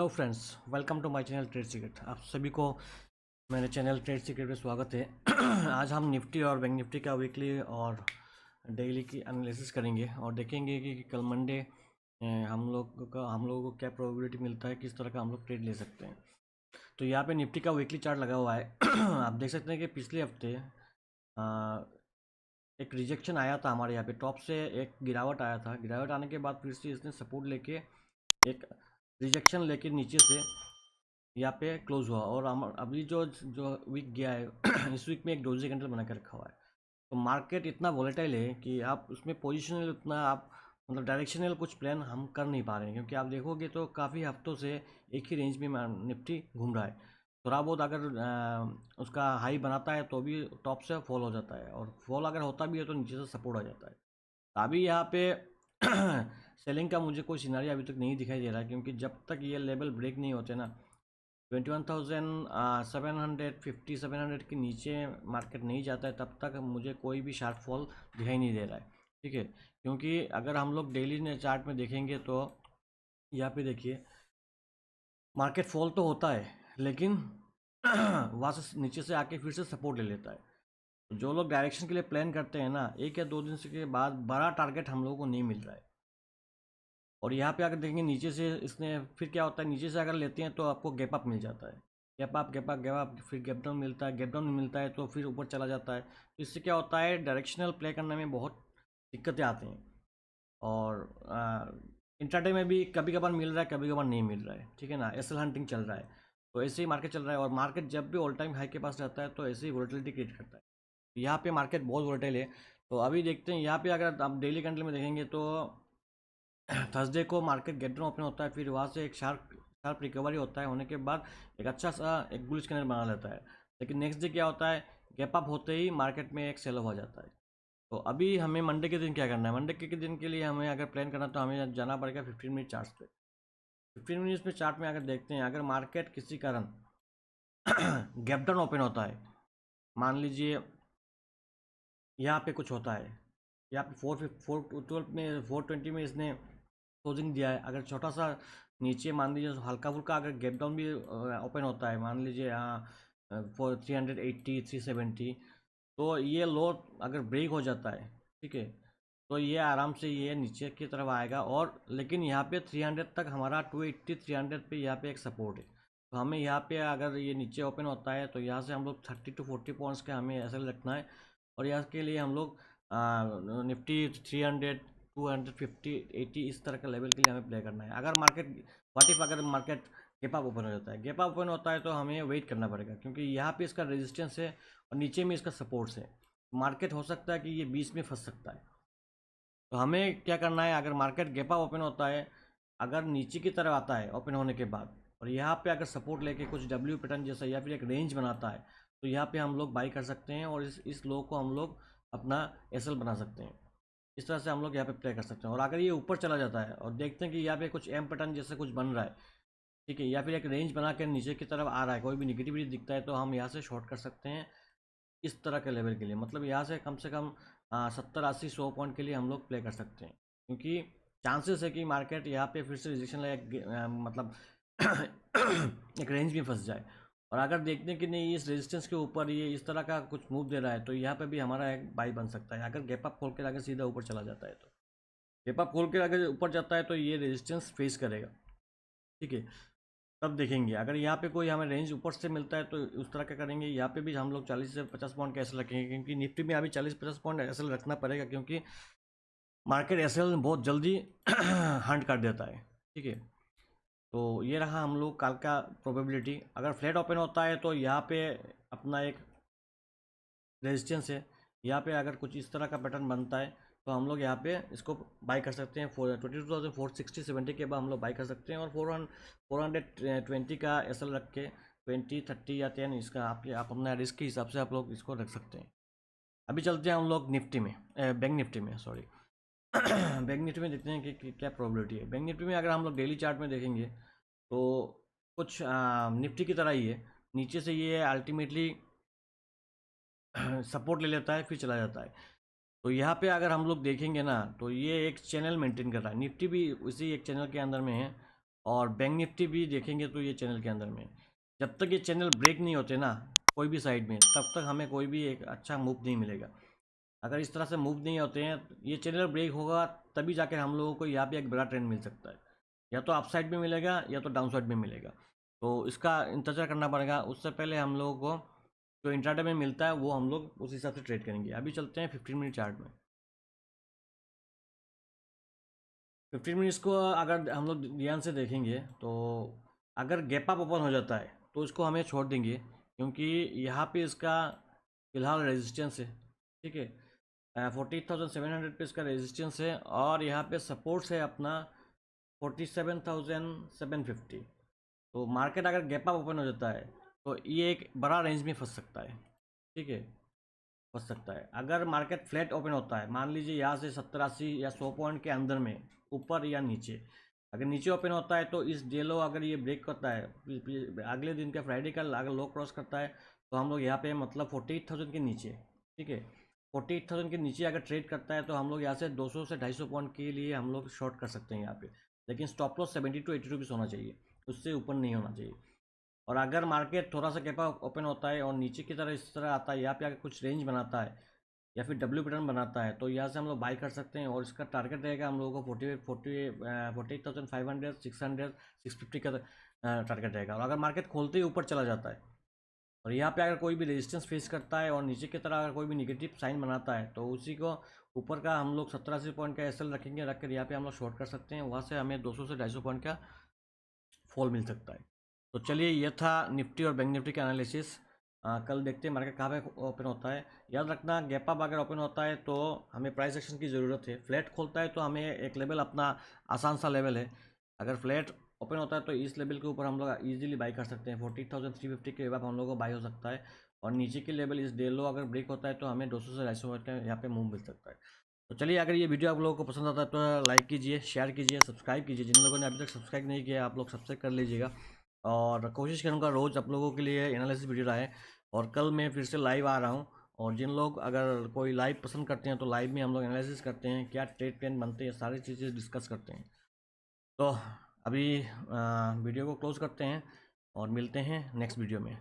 Hello friends, welcome to my channel trade secret. आप सभी को मेरे चैनल ट्रेड सीक्रेट में स्वागत है। आज हम निफ्टी और बैंक निफ्टी का वीकली और डेली की एनालिसिस करेंगे और देखेंगे कि कल मंडे हम लोगों को क्या प्रोबेबिलिटी मिलता है, किस तरह का हम लोग ट्रेड ले सकते हैं। तो यहाँ पे निफ्टी का वीकली चार्ट लगा हुआ है। आप देख सकते हैं कि पिछले हफ्ते एक रिजेक्शन आया था हमारे यहाँ पे, टॉप से एक गिरावट आया था। गिरावट आने के बाद फिर से इसने सपोर्ट लेके एक रिजेक्शन लेके नीचे से यहाँ पे क्लोज हुआ और हम अभी जो जो वीक गया है इस वीक में एक डोजी कैंडल बना के रखा हुआ है। तो मार्केट इतना वॉलेटाइल है कि आप उसमें पोजिशनल उतना आप मतलब डायरेक्शनल कुछ प्लान हम कर नहीं पा रहे हैं, क्योंकि आप देखोगे तो काफ़ी हफ्तों से एक ही रेंज में निफ्टी घूम रहा है। थोड़ा बहुत अगर उसका हाई बनाता है तो भी टॉप से फॉल हो जाता है, और फॉल अगर होता भी है तो नीचे से सपोर्ट आ जाता है। तो अभी यहाँ पे सेलिंग का मुझे कोई सिनारी अभी तक नहीं दिखाई दे रहा है, क्योंकि जब तक ये लेवल ब्रेक नहीं होते ना 21,750 के नीचे मार्केट नहीं जाता है, तब तक मुझे कोई भी शार्प फॉल दिखाई नहीं दे रहा है। ठीक है, क्योंकि अगर हम लोग डेली ने चार्ट में देखेंगे तो यहाँ पे देखिए मार्केट फॉल तो होता है, लेकिन वहाँ से नीचे से आके फिर से सपोर्ट ले लेता है। तो जो लोग डायरेक्शन के लिए प्लान करते हैं ना, एक या दो दिन से के बाद बड़ा टारगेट हम लोगों को नहीं मिल रहा है। और यहाँ पे अगर देखेंगे नीचे से इसने फिर क्या होता है, नीचे से अगर लेते हैं तो आपको गैप अप मिल जाता है। Gap up gap up gap up, फिर गैप डाउन मिलता है, गैप डाउन मिलता है तो फिर ऊपर चला जाता है। तो इससे क्या होता है, डायरेक्शनल प्ले करने में बहुत दिक्कतें आती हैं। और इंट्राडे में भी कभी कभार मिल रहा है, कभी कभार नहीं मिल रहा है। ठीक है ना, एसएल हंटिंग चल रहा है। तो ऐसे ही मार्केट चल रहा है, और मार्केट जब भी ऑल टाइम हाई के पास रहता है तो ऐसे ही वोलेटिलिटी क्रिएट करता है। यहाँ पे मार्केट बहुत वोलेटाइल है। तो अभी देखते हैं यहाँ पे अगर आप डेली कैंडल में देखेंगे तो थर्सडे को मार्केट गेट डाउन ओपन होता है, फिर वहाँ से एक शार्प शार्प रिकवरी होता है, होने के बाद एक अच्छा सा एक बुलिश कैंडल बना लेता है। लेकिन नेक्स्ट डे क्या होता है, गैप अप होते ही मार्केट में एक सेल ऑफ हो जाता है। तो अभी हमें मंडे के दिन क्या करना है, मंडे के दिन के लिए हमें अगर प्लान करना तो हमें जाना पड़ेगा 15 मिनट चार्ट पे। 15 मिनट में चार्ट में अगर देखते हैं, अगर मार्केट किसी कारण गैप डाउन ओपन होता है, मान लीजिए यहाँ पे कुछ होता है, यहाँ पे 412 में 420 में इसने क्लोजिंग दिया है। अगर छोटा सा नीचे मान लीजिए हल्का फुल्का अगर गैप डाउन भी ओपन होता है, मान लीजिए यहाँ 380 370, तो ये लो अगर ब्रेक हो जाता है, ठीक है, तो ये आराम से ये नीचे की तरफ आएगा। और लेकिन यहाँ पे 300 तक हमारा 280 300 पे यहाँ पे एक सपोर्ट है। तो हमें यहाँ पे अगर ये नीचे ओपन होता है तो यहाँ से हम लोग 30 to 40 पॉइंट्स का हमें ऐसा रखना है। और यहाँ के लिए हम लोग निफ्टी 300 250 80 इस तरह का लेवल के लिए हमें प्ले करना है। अगर मार्केट व्हाट इफ अगर मार्केट गैप अप ओपन हो जाता है, गैप अप ओपन होता है तो हमें वेट करना पड़ेगा, क्योंकि यहाँ पे इसका रेजिस्टेंस है और नीचे में इसका सपोर्ट्स है। मार्केट हो सकता है कि ये बीच में फंस सकता है। तो हमें क्या करना है, अगर मार्केट गैप अप ओपन होता है, अगर नीचे की तरफ आता है ओपन होने के बाद, और यहाँ पे अगर सपोर्ट लेके कुछ डब्ल्यू पैटर्न जैसा या फिर एक रेंज बनाता है, तो यहाँ पे हम लोग बाई कर सकते हैं और इस लो को हम लोग अपना एसएल बना सकते हैं। इस तरह से हम लोग यहाँ पे प्ले कर सकते हैं। और अगर ये ऊपर चला जाता है और देखते हैं कि यहाँ पे कुछ एम पैटर्न जैसे कुछ बन रहा है, ठीक है, या फिर एक रेंज बना के नीचे की तरफ आ रहा है, कोई भी निगेटिविटी दिखता है, तो हम यहाँ से शॉर्ट कर सकते हैं इस तरह के लेवल के लिए। मतलब यहाँ से कम 70 80 100 पॉइंट के लिए हम लोग प्ले कर सकते हैं, क्योंकि चांसेस है कि मार्केट यहाँ पे फिर से रिजेक्शन मतलब एक रेंज में फंस जाए। और अगर देखते हैं कि नहीं इस रेजिस्टेंस के ऊपर ये इस तरह का कुछ मूव दे रहा है, तो यहाँ पे भी हमारा एक बाई बन सकता है। अगर गैप अप खोल के अगर सीधा ऊपर चला जाता है, तो गैप अप खोल के अगर ऊपर जाता है तो ये रेजिस्टेंस फेस करेगा। ठीक है, तब देखेंगे अगर यहाँ पे कोई हमें रेंज ऊपर से मिलता है तो उस तरह का करेंगे। यहाँ पे भी हम लोग 40 से 50 पॉइंट का एसएल रखेंगे, क्योंकि निफ्टी में अभी 40 50 पॉइंट एसएल रखना पड़ेगा, क्योंकि मार्केट एसएल बहुत जल्दी हंट कर देता है। ठीक है, तो ये रहा हम लोग कल का प्रोबेबिलिटी। अगर फ्लैट ओपन होता है तो यहाँ पे अपना एक रेजिस्टेंस है, यहाँ पे अगर कुछ इस तरह का पैटर्न बनता है तो हम लोग यहाँ पे इसको बाई कर सकते हैं। 22,460 के बाद हम लोग बाई कर सकते हैं। और 420 का एसएल रख के 20 30 या 10 इसका आप अपना रिस्क के हिसाब से आप लोग इसको रख सकते हैं। अभी चलते हैं हम लोग निफ्टी में, बैंक निफ्टी में, सॉरी। बैंक निफ्टी में देखते हैं कि क्या प्रोबेबिलिटी है। बैंक निफ्टी में अगर हम लोग डेली चार्ट में देखेंगे तो कुछ निफ्टी की तरह ही है। नीचे से ये अल्टीमेटली सपोर्ट ले लेता है, फिर चला जाता है। तो यहाँ पे अगर हम लोग देखेंगे ना, तो ये एक चैनल मेंटेन कर रहा है, निफ्टी भी उसी एक चैनल के अंदर में है। और बैंक निफ्टी भी देखेंगे तो ये चैनल के अंदर में, जब तक ये चैनल ब्रेक नहीं होते ना कोई भी साइड में, तब तक हमें कोई भी एक अच्छा मूव नहीं मिलेगा। अगर इस तरह से मूव नहीं होते हैं, ये चैनल ब्रेक होगा तभी जाकर हम लोगों को यहाँ पे एक बड़ा ट्रेंड मिल सकता है, या तो अपसाइड में मिलेगा या तो डाउन साइड में मिलेगा। तो इसका इंतज़ार करना पड़ेगा। उससे पहले हम लोगों को जो इंट्राडे में मिलता है वो हम लोग उस हिसाब से ट्रेड करेंगे। अभी चलते हैं 15 मिनट चार्ट में। 15 मिनट्स को अगर हम लोग ध्यान से देखेंगे तो अगर गैप अप ओपन हो जाता है तो इसको हमें छोड़ देंगे, क्योंकि यहाँ पे इसका फिलहाल रेजिस्टेंस है। ठीक है, 48,700 पे इसका रेजिस्टेंस है और यहाँ पे सपोर्ट्स है अपना 47,750। तो मार्केट अगर गैप अप ओपन हो जाता है तो ये एक बड़ा रेंज में फंस सकता है। ठीक है, फंस सकता है। अगर मार्केट फ्लैट ओपन होता है, मान लीजिए यहाँ से 70-80 या 100 पॉइंट के अंदर में, ऊपर या नीचे, अगर नीचे ओपन होता है तो इस डेलो अगर ये ब्रेक करता है, अगले दिन का फ्राइडे का अगर लो क्रॉस करता है तो हम लोग यहाँ पे मतलब 48,000 के नीचे, ठीक है, 48,000 के नीचे अगर ट्रेड करता है तो हम लोग यहाँ से 200 से 250 पॉइंट के लिए हम लोग शॉर्ट कर सकते हैं यहाँ पे। लेकिन स्टॉप लॉस 70 to 80 रुपीज़ होना चाहिए, उससे ऊपर नहीं होना चाहिए। और अगर मार्केट थोड़ा सा गैप ओपन होता है और नीचे की तरह इस तरह आता है, यहाँ पे आकर कुछ रेंज बनाता है या फिर डब्ल्यू पैटर्न बनाता है, तो यहाँ से हम लोग बाई कर सकते हैं। और इसका टारगेट रहेगा हम लोगों को 48,500, 600, 650 का टारगेट रहेगा। और अगर मार्केट खोलते ही ऊपर चला जाता है और यहाँ पे अगर कोई भी रेजिस्टेंस फेस करता है और नीचे की तरह अगर कोई भी निगेटिव साइन बनाता है तो उसी को ऊपर का हम लोग 70-80 पॉइंट का एसएल रखेंगे, रख कर यहाँ पे हम लोग शॉर्ट कर सकते हैं। वहाँ से हमें 200 से 250 पॉइंट का फॉल मिल सकता है। तो चलिए, ये था निफ्टी और बैंक निफ्टी का एनालिसिस। कल देखते हैं मार्केट कहाँ पे ओपन होता है। याद रखना, गैप अप अगर ओपन होता है तो हमें प्राइस एक्शन की ज़रूरत है। फ्लैट खोलता है तो हमें एक लेवल अपना आसान सा लेवल है, अगर फ्लैट ओपन होता है तो इस लेवल के ऊपर हम लोग इजीली बाई कर सकते हैं। 40,350 के बाद हम लोग को बाई हो सकता है। और नीचे के लेवल इस डेलो अगर ब्रेक होता है तो हमें 200 से 250 का यहाँ पे मूव मिल सकता है। तो चलिए, अगर ये वीडियो आप लोगों को पसंद आता है तो लाइक कीजिए, शेयर कीजिए, सब्सक्राइब कीजिए। जिन लोगों ने अभी तक सब्सक्राइब नहीं किया आप लोग सब्सक्राइब कर लीजिएगा। और कोशिश करूँगा रोज़ आप लोगों के लिए एनालिसिस वीडियो आए। और कल मैं फिर से लाइव आ रहा हूँ। और जिन लोग अगर कोई लाइव पसंद करते हैं तो लाइव में हम लोग एनालिसिस करते हैं, क्या ट्रेड प्लान बनते हैं, सारी चीज़ें डिस्कस करते हैं। तो अभी वीडियो को क्लोज़ करते हैं और मिलते हैं नेक्स्ट वीडियो में।